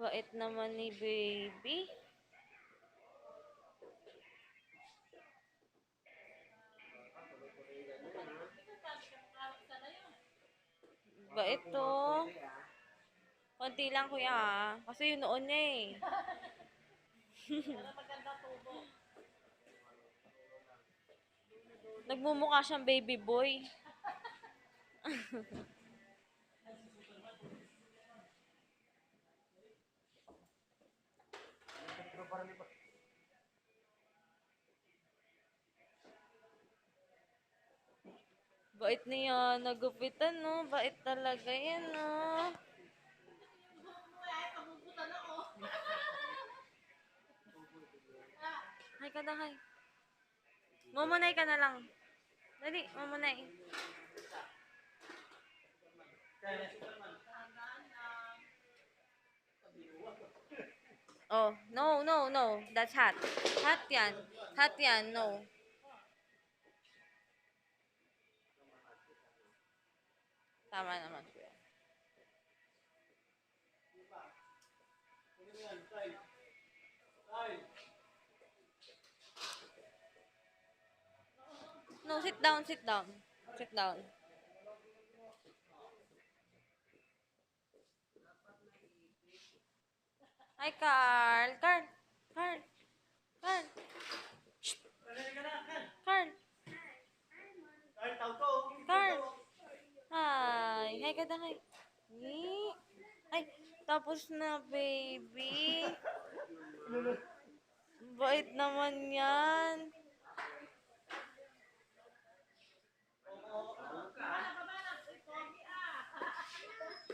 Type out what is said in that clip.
Bait naman ni baby. Bait to. Konti lang kuya ha. Kasi yung noon niya eh. Nagmumukha siyang baby boy. Bait niya. Nagupitan no. Bait talaga yan no. Hay ka na hay. Mamunay ka na lang. Dali, mamunay. Oh, no, no, no. That's hot. Hot yan. Hot yan, no. Tama naman kuya. No, sit down, sit down. Sit down. Hi, Carl. Carl. Carl. Carl. Carl. Carl. Hi. Hi ka na, hi. Hi. Ay, tapos na, baby. Bait naman yan.